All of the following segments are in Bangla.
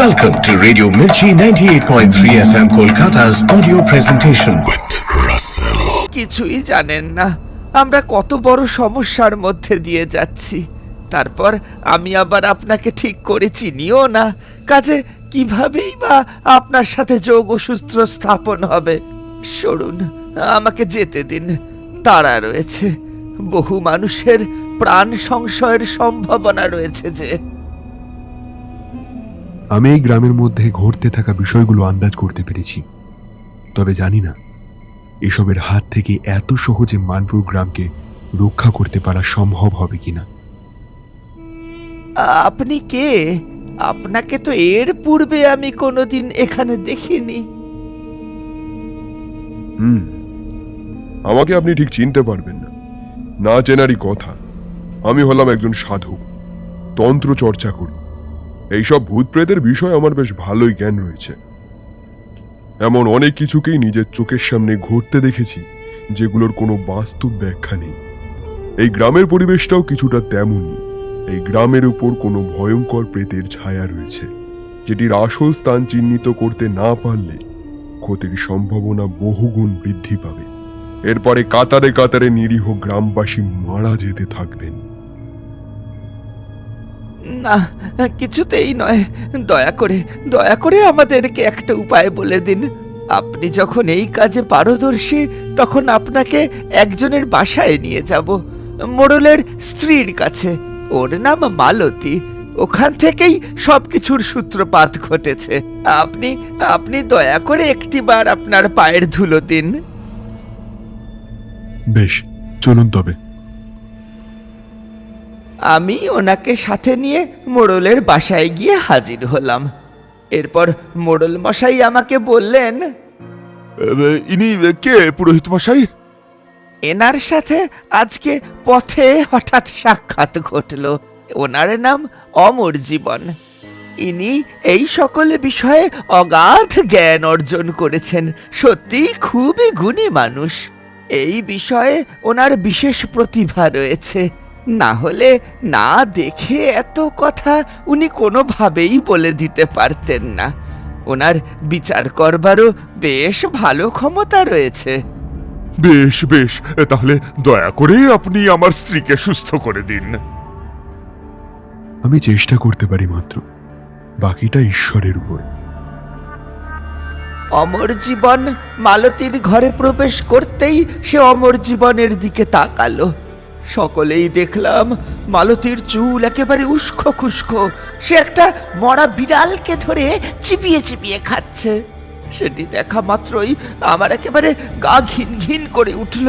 Welcome to Radio Mirchi 98.3 FM Kolkata's audio presentation with Russell. কিছুই জানেন না আমরা কত বড় সমস্যার মধ্যে দিয়ে যাচ্ছি। তারপর আমি আবার আপনাকে ঠিক করে চিনিও না, কাজে কিভাবেই বা আপনার সাথে যোগসূত্র স্থাপন হবে। সরুন, আমাকে যেতে দিন, তাড়া রয়েছে, বহু মানুষের প্রাণ সংশয়ের সম্ভাবনা রয়েছে যে। আমি এই গ্রামের মধ্যে ঘটতে থাকা বিষয়গুলো আন্দাজ করতে পেরেছি, তবে জানি না এসবের হাত থেকে এত সহজে মানপুর গ্রামকে রক্ষা করতে পারা সম্ভব হবে কিনা। আপনি কে? আপনাকে তো এর পূর্বে আমি কোনোদিন এখানে দেখিনি। আমাকে আপনি ঠিক চিনতে পারবেন না, না চেনারই কথা। আমি হলাম একজন সাধু, তন্ত্র চর্চা করি। এইসব ভূত প্রেতের বিষয় আমার বেশ ভালোই জ্ঞান রয়েছে। এমন অনেক কিছুকেই নিজের চোখের সামনে ঘটতে দেখেছি যেগুলোর কোনো বাস্তব ব্যাখ্যা নেই। এই গ্রামের পরিবেশটাও কিছুটা তেমনই। এই গ্রামের উপর কোনো ভয়ঙ্কর প্রেতের ছায়া রয়েছে, যেটির আসল স্থান চিহ্নিত করতে না পারলে ক্ষতির সম্ভাবনা বহুগুণ বৃদ্ধি পাবে। এরপরে কাতারে কাতারে নিরীহ গ্রামবাসী মারা যেতে থাকবেন। না, কিছুতেই নয়। দয়া করে আমাদেরকে একটা উপায় বলে দিন। আপনি যখন এই কাজে পারদর্শী, তখন আপনাকে একজনের বাসায় নিয়ে যাব, মোড়লের স্ত্রীর কাছে। ওর নাম মালতী। ওখান থেকেই সবকিছুর সূত্রপাত ঘটেছে। আপনি দয়া করে একটিবার আপনার পায়ের ধুলো দিন। বেশ, চলুন তবে। আমি ওনাকে সাথে নিয়ে মোড়লের বাসায় গিয়ে হাজির হলাম। এরপর মোড়ল মশাই আমাকে বললেন, ইনি কে পুরোহিত মশাই? এনার সাথে আজকে পথে হঠাৎ সাক্ষাৎ ঘটল। ওনার নাম অমর জীবন। ইনি এই সকল বিষয়ে অগাধ জ্ঞান অর্জন করেছেন। সত্যি খুবই গুণী মানুষ। এই বিষয়ে ওনার বিশেষ প্রতিভা রয়েছে। না হলে না দেখে এত কথা উনি কোনোভাবেই বলে দিতে পারতেন না। ওনার বিচার করবারও বেশ ভালো ক্ষমতা রয়েছে। বেশ বেশ, তাহলে দয়া করে আপনি আমার স্ত্রীকে সুস্থ করে দিন। আমি চেষ্টা করতে পারি মাত্র, বাকিটা ঈশ্বরের উপর। অমর জীবন মালতীর ঘরে প্রবেশ করতেই সে অমর জীবনের দিকে তাকালো। সকলেই দেখলাম মালতীর চুল একেবারে উস্কো খুস্কো। সে একটা মরা বিড়ালকে ধরে চিবিয়ে চিবিয়ে খাচ্ছে। সেটি দেখা মাত্রই আমার একেবারে গা ঘিন ঘিন করে উঠল।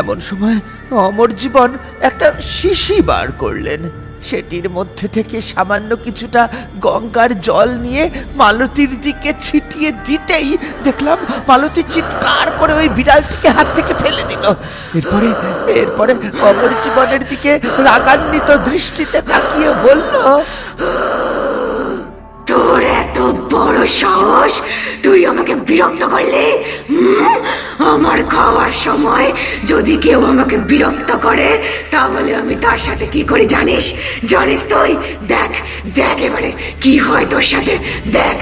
এমন সময় অমর জীবন একটা শিশি বার করলেন। সেটির মধ্যে থেকে সামান্য কিছুটা গঙ্গার জল নিয়ে মালতীর দিকে ছিটিয়ে দিতেই দেখলাম মালতী চিৎকার করে ওই বিড়ালটিকে হাত থেকে ফেলে দিল। এরপরে অমর জীবনের দিকে রাগান্বিত দৃষ্টিতে তাকিয়ে বলল, তোর এত বড় সাহস, তুই আমাকে বিরক্ত করলে? আমার খাওয়ার সময় যদি কেউ আমাকে বিরক্ত করে, তাহলে আমি তার সাথে কি করি জানিস? তুই দেখ দেখ এবারে কি হয় তোর সাথে, দেখ।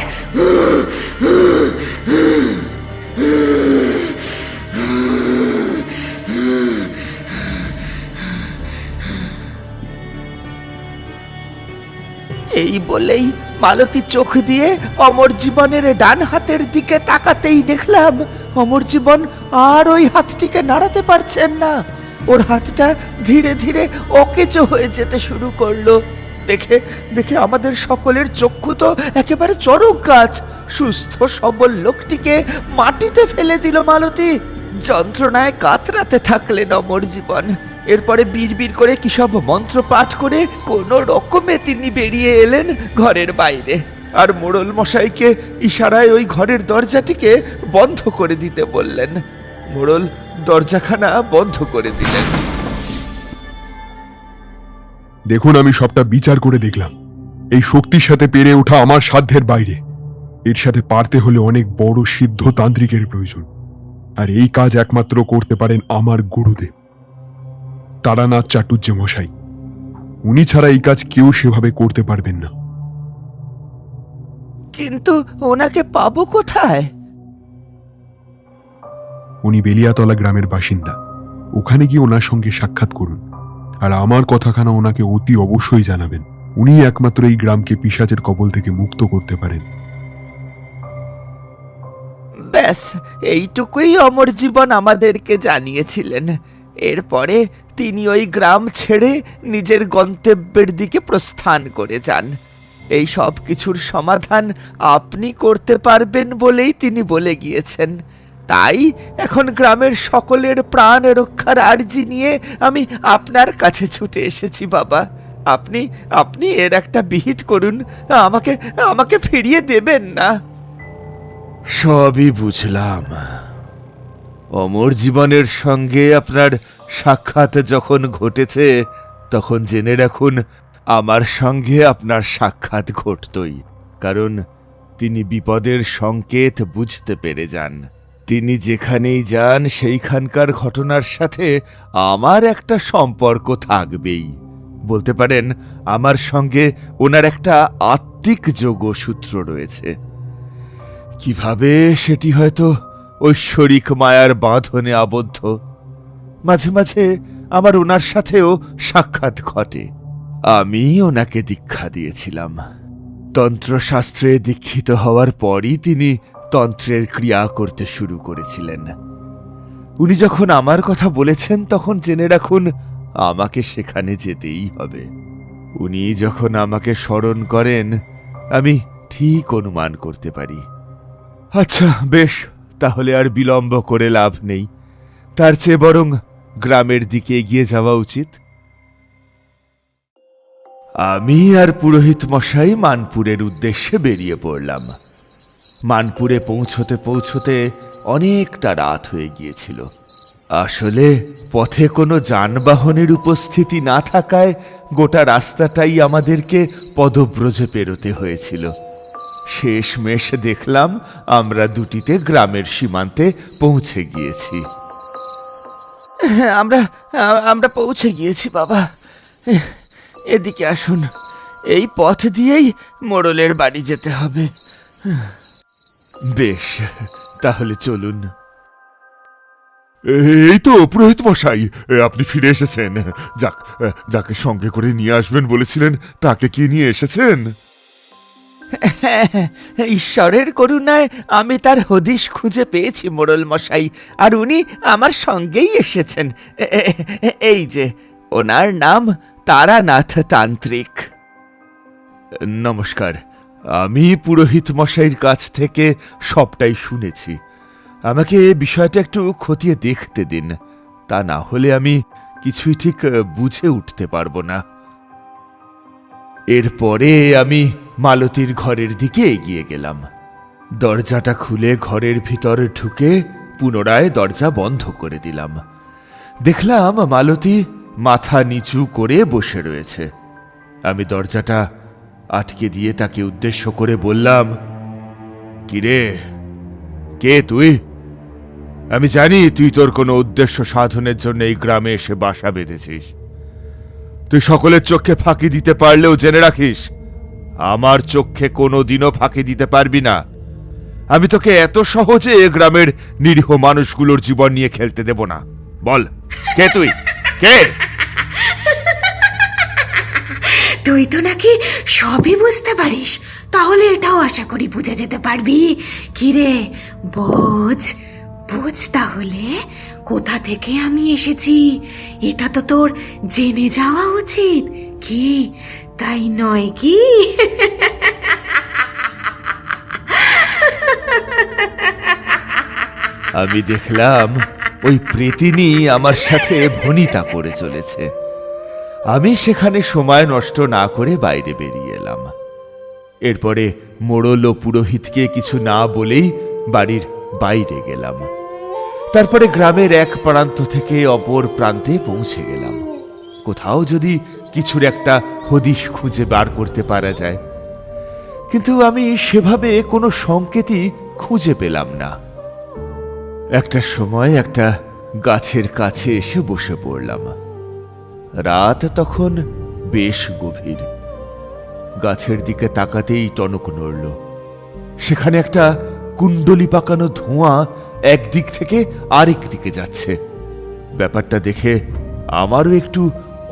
এই বলেই মালতী চোখ দিয়ে অমর জীবনের ডান হাতের দিকে তাকাতেই দেখলাম অমর জীবন আর ওই হাতটিকে নাড়াতে পারছেন না। ওর হাতটা ধীরে ধীরে অকেজো হয়ে যেতে শুরু করলো। দেখে আমাদের সকলের চক্ষু তো একেবারে চড়ক গাছ। সুস্থ সবল লোকটিকে মাটিতে ফেলে দিল মালতী। যন্ত্রণায় কাতরাতে থাকলেন অমর জীবন। এরপরে বিড়বিড় করে কি সব মন্ত্র পাঠ করে কোনো রকমে তিনি বেরিয়ে এলেন ঘরের বাইরে। আর মোড়ল মশাইকে ইশারায় ওই ঘরের দরজাটিকে বন্ধ করে দিতে বললেন। মোড়ল দরজাখানা বন্ধ করে দিলেন। দেখুন, আমি সবটা বিচার করে দেখলাম। এই শক্তির সাথে পেরে ওঠা আমার সাধ্যের বাইরে। এর সাথে পারতে হলে অনেক বড় সিদ্ধ তান্ত্রিকের প্রয়োজন, আর এই কাজ একমাত্র করতে পারেন আমার গুরুদেব তারানাথ চাটুর্যে মশাই। উনি ছাড়া এই কাজ কেউ সেভাবে করতে পারবেন না। কিন্তু ওনাকে পাবো কোথায়? উনি বেলিয়াতলা গ্রামের বাসিন্দা। ওখানে গিয়ে ওনার সঙ্গে সাক্ষাৎ করুন, আর আমার কথাখানা ওনাকে অতি অবশ্যই জানাবেন। উনি একমাত্র এই গ্রামকে পিশাচের কবল থেকে মুক্ত করতে পারেন। ব্যাস এইটুকুই অমর জীবন আমাদেরকে জানিয়েছিলেন। এরপরে তিনি ওই গ্রাম ছেড়ে নিজের গন্তব্যের দিকে প্রস্থান করে যান। এই সব কিছুর সমাধান আপনি করতে পারবেন বলেই তিনি বলে গিয়েছেন। তাই এখন গ্রামের সকলের প্রাণ রক্ষার আর্জি নিয়ে আমি আপনার কাছে ছুটে এসেছি বাবা। আপনি আপনি এর একটা বিহিত করুন, আমাকে আমাকে ফিরিয়ে দেবেন না। সবই বুঝলাম। অমর জীবনের সঙ্গে আপনার সাক্ষাৎ যখন ঘটেছে, তখন জেনে রাখুন আমার সঙ্গে আপনার সাক্ষাৎ ঘটতই। কারণ তিনি বিপদের সংকেত বুঝতে পেরে যান। তিনি যেখানেই যান সেইখানকার ঘটনার সাথে আমার একটা সম্পর্ক থাকবেই। বলতে পারেন আমার সঙ্গে ওনার একটা আত্মিক যোগসূত্র রয়েছে। কিভাবে সেটি হয়তো ঐশ্বরিক মায়ার বাঁধনে আবদ্ধ। মাঝে মাঝে আমার ওনার সাথেও সাক্ষাৎ ঘটে। আমি ওনাকে দীক্ষা দিয়েছিলাম। তন্ত্রশাস্ত্রে দীক্ষিত হওয়ার পরই তিনি তন্ত্রের ক্রিয়া করতে শুরু করেছিলেন। উনি যখন আমার কথা বলেছেন তখন জেনে রাখুন আমাকে সেখানে যেতেই হবে। উনি যখন আমাকে স্মরণ করেন আমি ঠিক অনুমান করতে পারি। আচ্ছা বেশ, তাহলে আর বিলম্ব করে লাভ নেই। তার চেয়ে বরং গ্রামের দিকে এগিয়ে যাওয়া উচিত। আমি আর পুরোহিত মশাই মানপুরের উদ্দেশ্যে বেরিয়ে পড়লাম। মানপুরে পৌঁছতে পৌঁছতে অনেকটা রাত হয়ে গিয়েছিল। আসলে পথে কোনো যানবাহনের উপস্থিতি না থাকায় গোটা রাস্তাটাই আমাদেরকে পদব্রজে পেরোতে হয়েছিল। শেষমেশ দেখলাম আমরা দুটিতে গ্রামের সীমান্তে পৌঁছে গিয়েছি। আমরা আমরা পৌঁছে গিয়েছি বাবা। এদিকে আসুন, এই পথ দিয়েই মোড়লের বাড়ি যেতে হবে। বেশ, তাহলে চলুন। এই তো পুরোহিত মশাই, আপনি ফিরে এসেছেন। যাক, যাকে সঙ্গে করে নিয়ে আসবেন বলেছিলেন তাকে কি নিয়ে এসেছেন? ঈশ্বরের করুণায় আমি তার হদিশ খুঁজে পেয়েছি মোড়ল মশাই, আর উনি আমার সঙ্গেই এসেছেন। এই যে, ওনার নাম তারানাথ তান্ত্রিক। নমস্কার, আমি পুরোহিত মশাইয়ের কাছ থেকে সবটাই শুনেছি। আমাকে বিষয়টা একটু খতিয়ে দেখতে দিন, তা না হলে আমি কিছুই ঠিক বুঝে উঠতে পারবো না। এরপরে আমি মালতীর ঘরের দিকে এগিয়ে গেলাম। দরজাটা খুলে ঘরের ভিতর ঢুকে পুনরায় দরজা বন্ধ করে দিলাম। দেখলাম মালতী মাথা নিচু করে বসে রয়েছে। আমি দরজাটা আটকে দিয়ে তাকে উদ্দেশ্য করে বললাম, কিরে, কে তুই? আমি জানি তুই তোর কোনো উদ্দেশ্য সাধনের জন্য এই গ্রামে এসে বাসা বেঁধেছিস। তুই সকলের চোখে ফাঁকি দিতে পারলেও জেনে রাখিস, আমার চোখে কোনোদিনও ফাঁকি দিতে পারবি না। আমি তোকে এত সহজে এ গ্রামের নিরীহ মানুষগুলোর জীবন নিয়ে খেলতে দেব না। বল, কে তুই? কে? তুই তো নাকি সবই বুঝতে পারিস, তাহলে এটাও আশা করি বুঝে যেতে পারবি। কিরে, বোঝ বোঝ তাহলে কোথা থেকে আমি এসেছি। এটা তো তোর জেনে যাওয়া উচিত, কি তাই নয় কি? আমি দেখলাম ওই প্রেতিনী আমার সাথে ভনিতা করে চলেছে। আমি সেখানে সময় নষ্ট না করে বাইরে বেরিয়ে এলাম। এরপরে মোড়ল ও পুরোহিতকে কিছু না বলেই বাড়ির বাইরে গেলাম। তারপরে গ্রামের এক প্রান্ত থেকে অপর প্রান্তে পৌঁছে গেলাম। কোথাও যদি কিছুর একটা হদিশ খুঁজে বার করতে পারা যায়, কিন্তু আমি সেভাবে কোনো সংকেতই খুঁজে পেলাম না। একটা সময় একটা গাছের কাছে এসে বসে পড়লাম। রাত তখন বেশ গভীর। গাছের দিকে তাকাতেই টনক নড়ল। সেখানে একটা কুণ্ডলি পাকানো ধোঁয়া একদিক থেকে আরেক দিকে যাচ্ছে। ব্যাপারটা দেখে আমারও একটু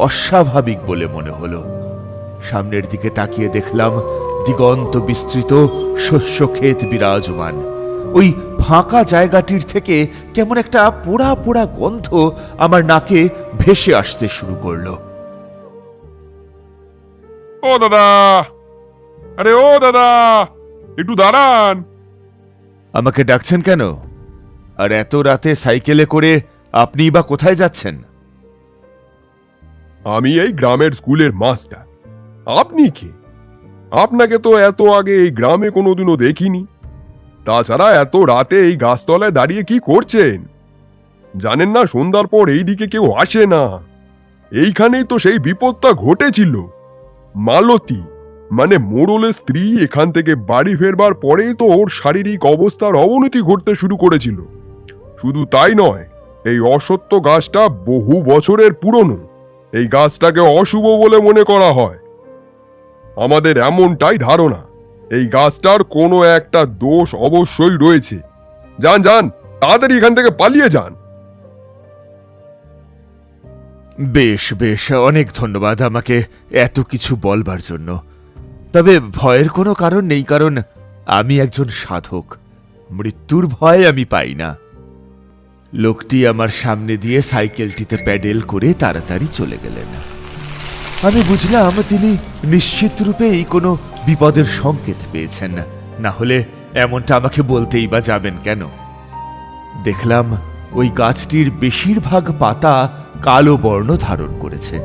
অস্বাভাবিক বলে মনে হলো। সামনের দিকে তাকিয়ে দেখলাম দিগন্ত বিস্তৃত শস্য ক্ষেত বিরাজমান। ওই ফাঁকা জায়গাটির থেকে কেমন একটা পোড়া পোড়া গন্ধ আমার নাকে ভেসে আসতে শুরু করলো। ও দাদা, আরে ও দাদা, একটু দাঁড়ান। আমাকে ডাকছেন কেন? আর এত রাতে সাইকেলে করে আপনি বা কোথায় যাচ্ছেন? আমি এই গ্রামের স্কুলের মাস্টার। আপনি কি? আপনাকে তো এত আগে এই গ্রামে কোনোদিনও দেখিনি। তাছাড়া এত রাতে এই গাছতলায় দাঁড়িয়ে কি করছেন? জানেন না সন্ধ্যার পর এই দিকে কেউ আসে না। এইখানেই তো সেই বিপদটা ঘটেছিল। মালতী মানে মোড়লের স্ত্রী এখান থেকে বাড়ি ফেরবার পরেই তো ওর শারীরিক অবস্থার অবনতি ঘটতে শুরু করেছিল। শুধু তাই নয়, এই অসত্য গাছটা বহু বছরের পুরনো। এই গাছটাকে অশুভ বলে মনে করা হয়। আমাদের এমনটাই ধারণা, এই গাছটার কোনো একটা দোষ অবশ্যই রয়েছে। যান যান, তাড়াতাড়ি এখান থেকে পালিয়ে যান। বেশ বেশ, অনেক ধন্যবাদ আমাকে এত কিছু বলবার জন্য। তবে ভয়ের কোনো কারণ নেই, কারণ আমি একজন সাধক। মৃত্যুর ভয় আমি পাই না। লোকটি আমার সামনে দিয়ে সাইকেলটিতে প্যাডেল করে তাড়াতাড়ি চলে গেলেন। আমি বুঝলাম তিনি নিশ্চিত রূপেই কোনো বিপদের সংকেত পেয়েছেন, না হলে এমনটা আমাকে বলতেই বা যাবেন কেন। দেখলাম ওই গাছটির বেশিরভাগ পাতা কালো বর্ণ ধারণ করেছে।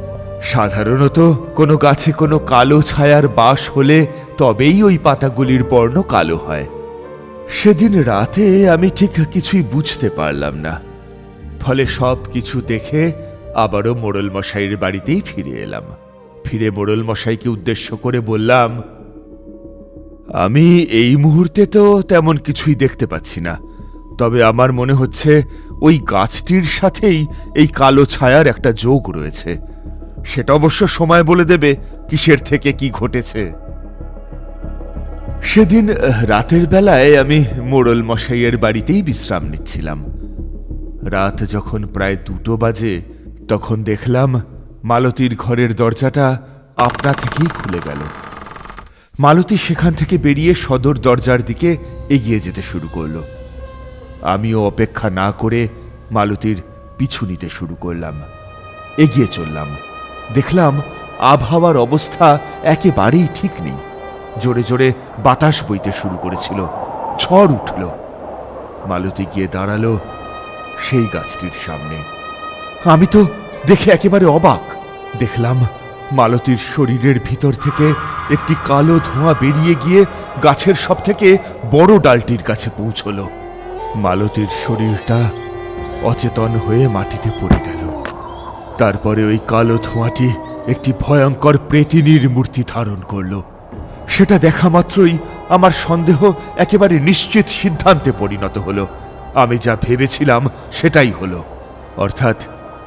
সাধারণত কোনো গাছে কোনো কালো ছায়ার বাস হলে তবেই ওই পাতাগুলির বর্ণ কালো হয়। সেদিন রাতে আমি ঠিক কিছুই বুঝতে পারলাম না। ফলে সব কিছু দেখে আবারও মোড়ল মশাইয়ের বাড়িতেই ফিরে এলাম। ফিরে মোড়ল মশাইকে উদ্দেশ্য করে বললাম, আমি এই মুহূর্তে তো তেমন কিছুই দেখতে পাচ্ছি না, তবে আমার মনে হচ্ছে ওই গাছটির সাথেই এই কালো ছায়ার একটা যোগ রয়েছে। সেটা অবশ্য সময় বলে দেবে কিসের থেকে কি ঘটেছে। সেদিন রাতের বেলায় আমি মোড়ল মশাইয়ের বাড়িতেই বিশ্রাম নিচ্ছিলাম। রাত যখন প্রায় 2টো বাজে, তখন দেখলাম মালতীর ঘরের দরজাটা আপনা থেকেই খুলে গেল। মালতী সেখান থেকে বেরিয়ে সদর দরজার দিকে এগিয়ে যেতে শুরু করলো। আমিও অপেক্ষা না করে মালতীর পিছু নিতে শুরু করলাম। এগিয়ে চললাম। দেখলাম আবহাওয়ার অবস্থা একেবারেই ঠিক নেই। জোরে জোরে বাতাস বইতে শুরু করেছিল, ঝড় উঠল। মালতী গিয়ে দাঁড়ালো সেই গাছটির সামনে। আমি তো দেখে একেবারে অবাক। দেখলাম মালতীর শরীরের ভিতর থেকে একটি কালো ধোঁয়া বেরিয়ে গিয়ে গাছের সব থেকে বড় ডালটির কাছে পৌঁছল। মালতীর শরীরটা অচেতন হয়ে মাটিতে পড়ে গেল। তারপরে ওই কালো ধোঁয়াটি একটি ভয়ঙ্কর প্রেতিনীর মূর্তি ধারণ করল। সেটা দেখা মাত্রই আমার সন্দেহ একেবারে নিশ্চিত সিদ্ধান্তে পরিণত হলো। আমি যা ভেবেছিলাম সেটাই হলো, অর্থাৎ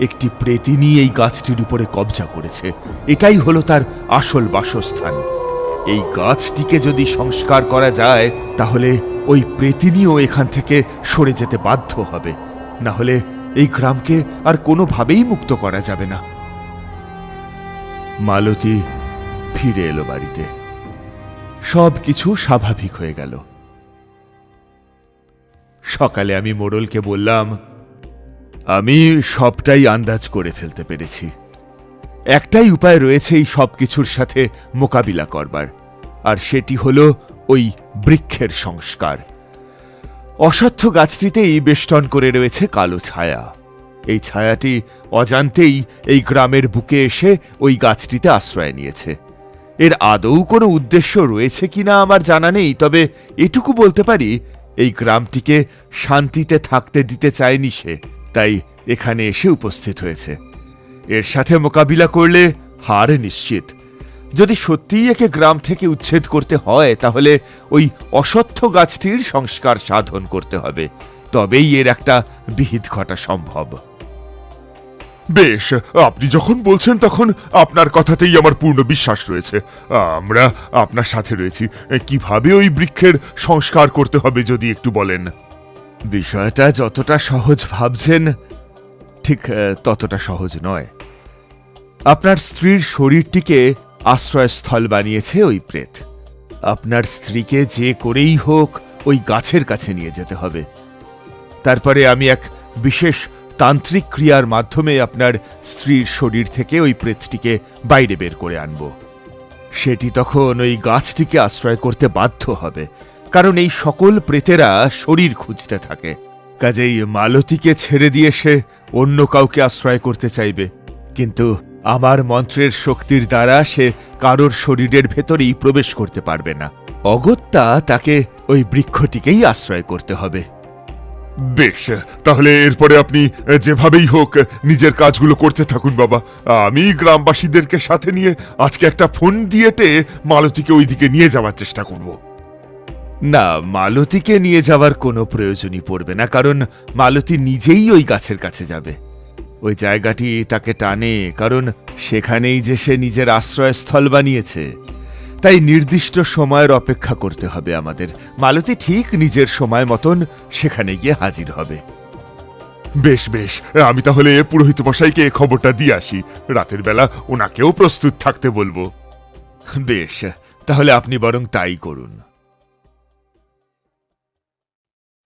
একটি প্রেতিনী এই গাছটির উপরে কবজা করেছে। এটাই হলো তার আসল বাসস্থান। এই গাছটিকে যদি সংস্কার করা যায়, তাহলে ওই প্রেতিনীও এখান থেকে সরে যেতে বাধ্য হবে। না হলে এই গ্রামকে আর কোনোভাবেই মুক্ত করা যাবে না। মালতী ফিরে এলো বাড়িতে। সব কিছু স্বাভাবিক হয়ে গেল। সকালে আমি মোড়লকে বললাম, আমি সবটাই আন্দাজ করে ফেলতে পেরেছি। একটাই উপায় রয়েছে এই সব কিছুর সাথে মোকাবিলা করবার, আর সেটি হলো ওই বৃক্ষের সংস্কার। অশ্বত্থ গাছটিতেই বেষ্টন করে রয়েছে কালো ছায়া। এই ছায়াটি অজান্তেই এই গ্রামের বুকে এসে ওই গাছটিতে আশ্রয় নিয়েছে। এর আদৌ কোনো উদ্দেশ্য রয়েছে কিনা আমার জানা নেই, তবে এটুকু বলতে পারি, এই গ্রামটিকে শান্তিতে থাকতে দিতে চায়নি সে, তাই এখানে এসে উপস্থিত হয়েছে। এর সাথে মোকাবিলা করলে হার নিশ্চিত। যদি সত্যিই একে গ্রাম থেকে উচ্ছেদ করতে হয়, তাহলে ওই অশ্বত্থ গাছটির সংস্কার সাধন করতে হবে, তবেই এর একটা বিহিত ঘটা সম্ভব। বেশ, আপনি যখন বলছেন তখন আপনার কথাতেই আমার পূর্ণ বিশ্বাস রয়েছে। আমরা আপনার সাথে রয়েছি। কিভাবে ওই বৃক্ষের সংস্কার করতে হবে যদি একটু বলেন। বিষয়টা যতটা সহজ ভাবছেন ঠিক ততটা সহজ নয়। আপনার স্ত্রীর শরীরটিকে আশ্রয়স্থল বানিয়েছে ওই প্রেত। আপনার স্ত্রীকে যে করেই হোক ওই গাছের কাছে নিয়ে যেতে হবে। তারপরে আমি এক বিশেষ তান্ত্রিক ক্রিয়ার মাধ্যমে আপনার স্ত্রীর শরীর থেকে ওই প্রেতটিকে বাইরে বের করে আনব। সেটি তখন ওই গাছটিকে আশ্রয় করতে বাধ্য হবে, কারণ এই সকল প্রেতেরা শরীর খুঁজতে থাকে। কাজেই মালতীকে ছেড়ে দিয়ে সে অন্য কাউকে আশ্রয় করতে চাইবে, কিন্তু আমার মন্ত্রের শক্তির দ্বারা সে কারোর শরীরের ভেতরেই প্রবেশ করতে পারবে না। অগত্যা তাকে ওই বৃক্ষটিকেই আশ্রয় করতে হবে। বেশ, তাহলে এরপরে আপনি যেভাবেই হোক নিজের কাজগুলো করতে থাকুন বাবা। আমি গ্রামবাসীদেরকে সাথে নিয়ে আজকে একটা ফোন দিয়েটে মালতীকে ওইদিকে নিয়ে যাওয়ার চেষ্টা করব। না, মালতীকে নিয়ে যাওয়ার কোনো প্রয়োজনই পড়বে না, কারণ মালতী নিজেই ওই গাছের কাছে যাবে। ওই জায়গাটি তাকে টানে, কারণ সেখানেই যে সে নিজের আশ্রয়স্থল বানিয়েছে। তাই নির্দিষ্ট সময়ের অপেক্ষা করতে হবে আমাদের। মালতী ঠিক নিজের সময় মতন সেখানে গিয়ে হাজির হবে। বেশ বেশ, আমি তাহলে পুরোহিত মশাইকে খবরটা দিয়ে আসি। রাতের বেলা ওনাকেও প্রস্তুত থাকতে বলবো। বেশ, তাহলে আপনি বরং তাই করুন।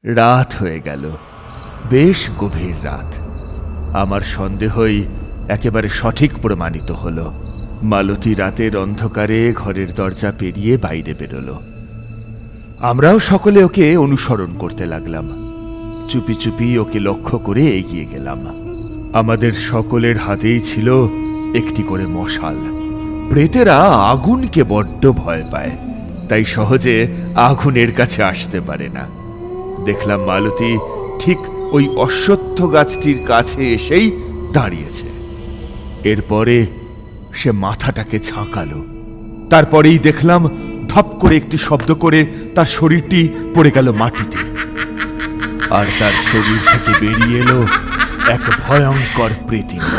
রাত হয়ে গেল, বেশ গভীর রাত। আমার সন্দেহই একেবারে সঠিক প্রমাণিত হলো। মালতী রাতের অন্ধকারে ঘরের দরজা পেরিয়ে বাইরে বেরোলো। আমরাও সকলে ওকে অনুসরণ করতে লাগলাম। চুপি চুপি ওকে লক্ষ্য করে এগিয়ে গেলাম। আমাদের সকলের হাতেই ছিল একটি করে মশাল। প্রেতেরা আগুনকে বড্ড ভয় পায়, তাই সহজে আগুনের কাছে আসতে পারে না। দেখলাম মালতী ঠিক ওই অশ্বত্থ গাছটির কাছে এসেই দাঁড়িয়েছে। এরপরে সে মাথাটাকে ঝাঁকালো। তারপরেই দেখলাম ধপ করে একটি শব্দ করে তার শরীরটি পড়ে গেল মাটিতে, আর তার শরীর থেকে বেরিয়ে এলো এক ভয়ঙ্কর প্রেতিনী।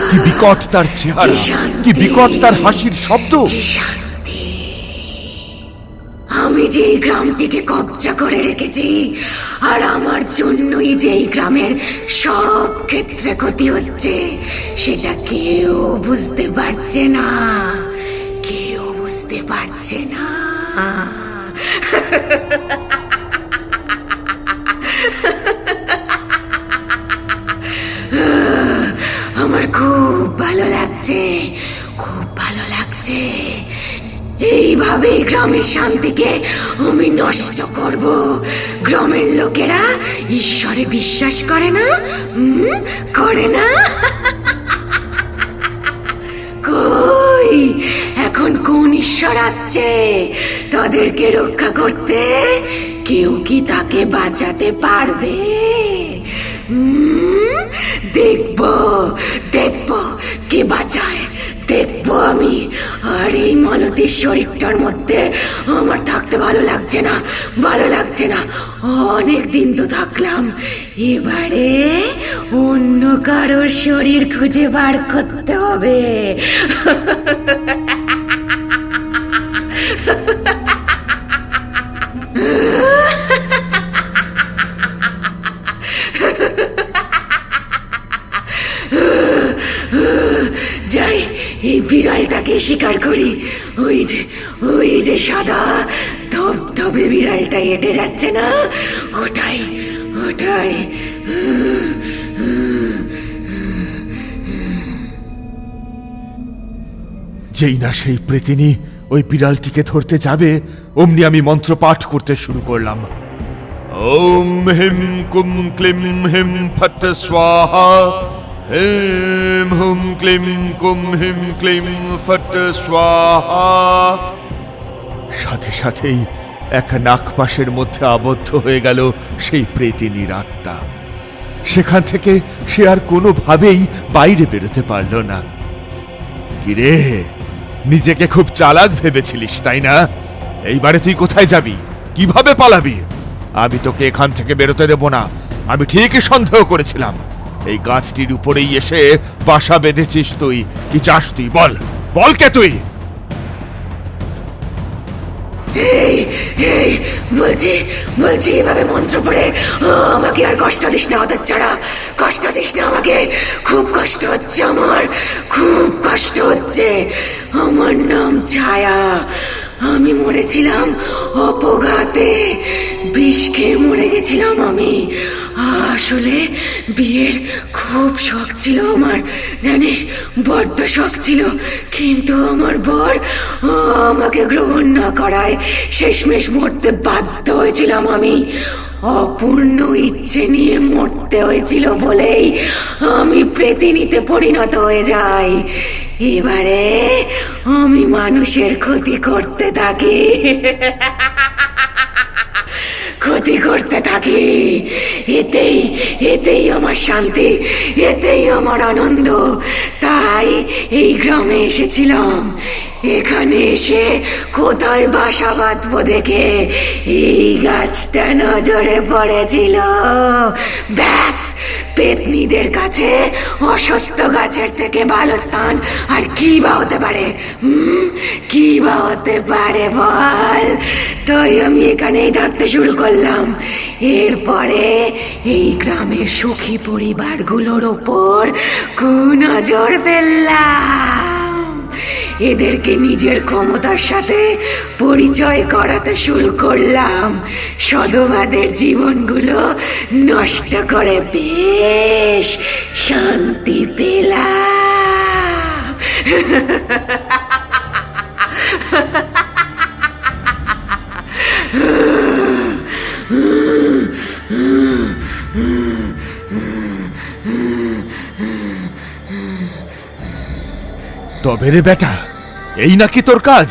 কি বিকট তার চেহারা, কি বিকট তার হাসির শব্দ! আমি যে এই গ্রামটিকে কবজা করে রেখেছি, আর আমার জন্যই যে এই গ্রামের সব ক্ষেত্রে ক্ষতি হচ্ছে, সেটা কেউ বুঝতে পারছে না, কেউ বুঝতে পারছে না। আমার খুব ভালো লাগছে, খুব ভালো লাগছে। এইভাবে গ্রামের শান্তিকে আমি নষ্ট করব। গ্রামের লোকেরা ঈশ্বরে বিশ্বাস করে না, করে না। কই এখন কোন ঈশ্বর আসছে তাদেরকে রক্ষা করতে? কেউ কি তাকে বাঁচাতে পারবে? দেখব দেখব কে বাঁচায়, দেখবো আমি। আর এই মালতীর শরীরটার মধ্যে আমার থাকতে ভালো লাগছে না, ভালো লাগছে না। অনেক দিন তো থাকলাম, এবারে অন্য কারোর শরীর খুঁজে বার করতে হবে। যাই, এই বিড়ালটাকে শিকার করি। ওই যে সাদা ধবধবে বিড়ালটা হেঁটে যাচ্ছে না, ওটাই ওটাই। যেই না সেই প্রেতিনী ওই বিড়ালটিকে ধরতে যাবে, অমনি আমি মন্ত্র পাঠ করতে শুরু করলাম। ওম হিম কুম ক্লিম হিম ফট স্বাহা, হিম হুম ক্লিম কুম হিম ক্লিম ফট স্বাহা। সাথে সাথেই এক নাগপাশের মধ্যে আবদ্ধ হয়ে গেল সেই প্রেতিনীর আত্মা। সেখান থেকে সে আর কোনোভাবেই বাইরে বেরোতে পারল না। কিরে, নিজেকে খুব চালাক ভেবেছিলিস তাই না? এইবারে তুই কোথায় যাবি, কিভাবে পালাবি? আমি তোকে এখান থেকে বেরোতে দেব না। আমি ঠিকই সন্দেহ করেছিলাম এই গাছটির উপরেই এসে বাসা বেঁধেছিস তুই। কি চাস তুই? বল, বল কে তুই? এই এই বলছি বলছি এভাবে মন্ত্র পড়ে আমাকে আর কষ্ট দিস না, ওদের ছাড়া কষ্ট দিস না আমাকে। খুব কষ্ট হচ্ছে আমার, খুব কষ্ট হচ্ছে। আমার নাম ছায়া, আমি মরেছিলাম অপঘাতে, বিষ খেয়ে মরে গেছিলাম আমি। আসলে বিয়ের খুব শখ ছিল আমার, জানিস, বড্ড শখ ছিল। কিন্তু আমার বর আমাকে গ্রহণ না করায় শেষমেশ মরতে বাধ্য হয়েছিলাম আমি। অপূর্ণ ইচ্ছে নিয়ে মরতে হয়েছিল বলেই আমি প্রেতিনীতে পরিণত হয়ে যাই। এবারে আমি মানুষের ক্ষতি করতে থাকি, ক্ষতি করতে থাকি। এতেই এতেই আমার শান্তি, এতেই আমার আনন্দ। তাই এই গ্রামে এসেছিলাম। এখানে এসে কোথায় বাসা বাঁধবো দেখে এই গাছটা নজরে পড়েছিল। ব্যাস, পেতনিদের কাছে অসত্য গাছের থেকে ভালো স্থান আর কি বা হতে পারে? কি বা হতে পারে বল? তাই আমি এখানেই থাকতে শুরু করলাম। এরপরে এই গ্রামের সুখী পরিবারগুলোর ওপর কুনজর ফেললাম। এদেরকে নিজের ক্ষমতার সাথে পরিচয় করাতে শুরু করলাম। সধবাদের জীবনগুলো নষ্ট করে বেশ শান্তি পেলাম। তবে রে বেটা, এই নাকি তোর কাজ?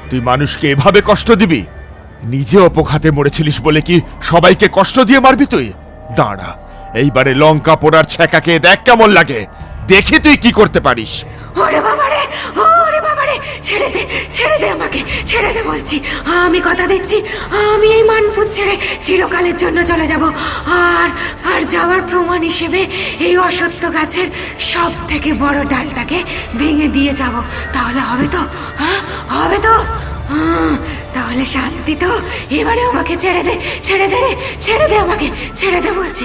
তুই মানুষকে এভাবে কষ্ট দিবি? নিজে অপঘাতে মরেছিলিস বলে কি সবাইকে কষ্ট দিয়ে মারবি তুই? দাঁড়া, এইবারে লঙ্কা পোড়ার ছ্যাঁকাকে দেখ কেমন লাগে, দেখি তুই কি করতে পারিস। ওরে বাবারে, ওরে বাবারে, ছেড়ে দে, ছেড়ে দে আমাকে, ছেড়ে দে বলছি। আমি কথা দিচ্ছি, আমি এই মানপুর ছেড়ে চিরকালের জন্য চলে যাব। আর আর যাওয়ার প্রমাণ হিসেবে এই অসত্য গাছের সব থেকে বড় ডালটাকে ভেঙে দিয়ে যাব। তাহলে হবে তো? হ্যাঁ, হবে তো? তাহলে শান্তি তো। এবারে আমাকে ছেড়ে দে, ছেড়ে দে রে, ছেড়ে দে আমাকে, ছেড়ে দে বলছি।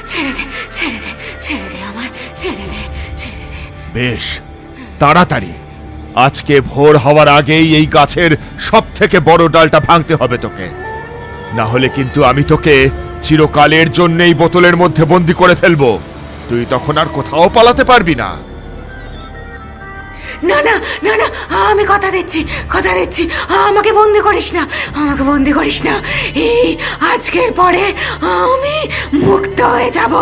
ছেড়ে দে, ছেড়ে দে, ছেড়ে দে আমায়, ছেড়ে দে, ছেড়ে দে। বেশ, তাড়াতাড়ি আজকে ভোর হওয়ার আগেই এই গাছের সব থেকে বড় ডালটা ভাঙতে হবে তোকে, না হলে কিন্তু আমি তোকে চিরকালের জন্য এই বোতলের মধ্যে বন্দি করে ফেলবো। তুই তখন আর কোথাও পালাতে পারবি না। না না না না, আমি কথা দিচ্ছি, কথা দিচ্ছি, আমাকে বন্দি করিস না, আমাকে বন্দি করিস না। এই আজকের পরে আমি মুক্ত হয়ে যাব,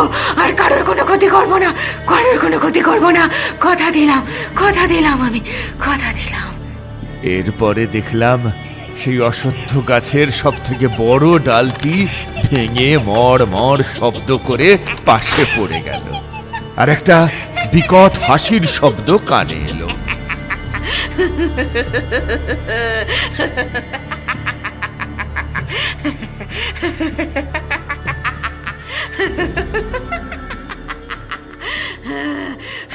আর কারোর কোনো ক্ষতি করব না, কারোর কোনো ক্ষতি করব না। কথা দিলাম, কথা দিলাম, আমি কথা দিলাম। এরপরে দেখলাম সেই অশ্বত্থ গাছের সব থেকে বড় ডালটি ভেঙে মর মর শব্দ করে পাশে পড়ে গেল, আর একটা বিকট হাসির শব্দ কানে এলো।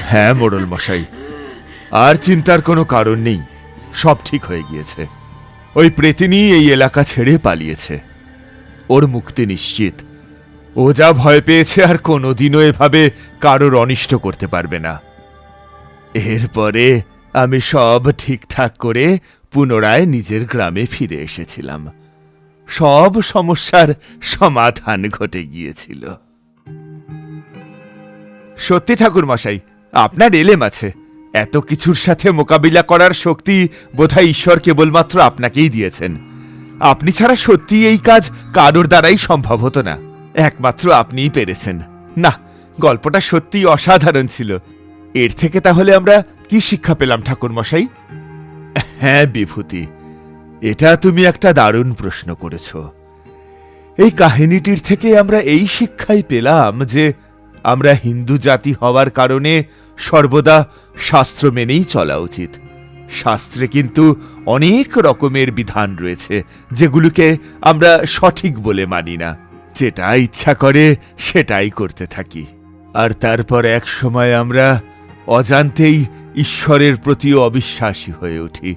হ্যাঁ মোড়ল মশাই, আর চিন্তার কোনো কারণ নেই, সব ঠিক হয়ে গিয়েছে। ওই প্রেতিনী এই এলাকা ছেড়ে পালিয়েছে, ওর মুক্তি নিশ্চিত। ও যা ভয় পেয়েছে আর কোনোদিনও এভাবে কারোর অনিষ্ট করতে পারবে না। এরপরে আমি সব ঠিকঠাক করে পুনরায় নিজের গ্রামে ফিরে এসেছিলাম। সব সমস্যার সমাধান ঘটে গিয়েছিল। সত্যি ঠাকুর মশাই, আপনার এলেম আছে। এত কিছুর সাথে মোকাবিলা করার শক্তি বোধহয় ঈশ্বর কেবলমাত্র আপনাকেই দিয়েছেন। আপনি ছাড়া সত্যি এই কাজ কারোর দ্বারাই সম্ভব হতো না, একমাত্র আপনিই পেরেছেন। না, গল্পটা সত্যিই অসাধারণ ছিল। এর থেকে তাহলে আমরা কি শিক্ষা পেলাম ঠাকুর মশাই? হ্যাঁ বিভূতি, এটা তুমি একটা দারুণ প্রশ্ন করেছ। এই কাহিনীটির থেকে আমরা এই শিক্ষাই পেলাম যে আমরা হিন্দু জাতি হওয়ার কারণে সর্বদা শাস্ত্র মেনেই চলা উচিত। শাস্ত্রে কিন্তু অনেক রকমের বিধান রয়েছে যেগুলোকে আমরা সঠিক বলে মানি না, যেটা ইচ্ছা করে সেটাই করতে থাকি। আর তারপর এক সময় আমরা অজান্তেই ঈশ্বরের প্রতিও অবিশ্বাসী হয়ে উঠি।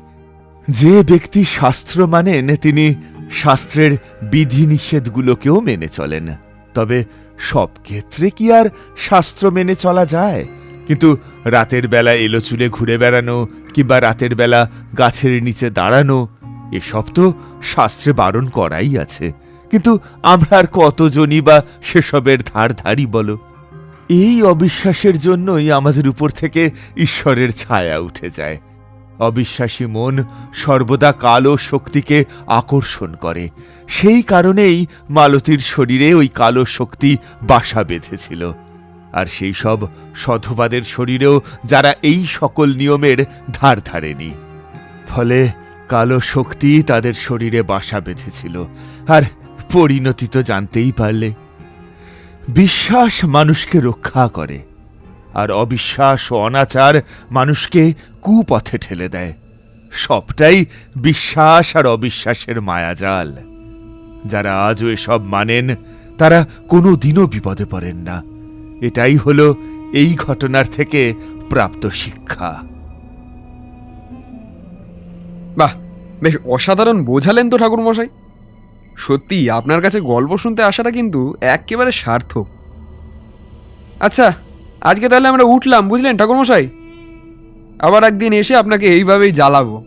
যে ব্যক্তি শাস্ত্র মানেন তিনি শাস্ত্রের বিধিনিষেধগুলোকেও মেনে চলেন। তবে সব ক্ষেত্রে কি আর শাস্ত্র মেনে চলা যায়? কিন্তু রাতের বেলা এলোচুলে ঘুরে বেড়ানো কিংবা রাতের বেলা গাছের নিচে দাঁড়ানো, এসব তো শাস্ত্রে বারণ করাই আছে। কিন্তু আমরা আর কতজনই বা সেসবের ধার ধারি বলো? এই অবিশ্বাসের জন্যই আমাদের উপর থেকে ঈশ্বরের ছায়া উঠে যায়। অবিশ্বাসী মন সর্বদা কালো শক্তিকে আকর্ষণ করে। সেই কারণেই মালতীর শরীরে ওই কালো শক্তি বাসা বেঁধেছিল। আর সেই সব সাধুবাদের শরীরেও যারা এই সকল নিয়মের ধার ধারেনি, ফলে কালো শক্তি তাদের শরীরে বাসা বেঁধেছিল। আর পরিণতি তো জানতেই পারলে। বিশ্বাস মানুষকে রক্ষা করে, আর অবিশ্বাস ও অনাচার মানুষকে কুপথে ঠেলে দেয়। সবটাই বিশ্বাস আর অবিশ্বাসের মায়াজাল। যারা আজও এসব মানেন তারা কোনো দিনও বিপদে পড়েন না। এটাই হলো এই ঘটনার থেকে প্রাপ্ত শিক্ষা। বাহ, বেশ অসাধারণ বোঝালেন তো ঠাকুরমশাই। সত্যি আপনার কাছে গল্প শুনতে আসাটা কিন্তু একেবারে সার্থক। আচ্ছা, আজকে তাহলে আমরা উঠলাম, বুঝলেন ঠাকুরমশাই? আবার একদিন এসে আপনাকে এইভাবেই জ্বালাবো।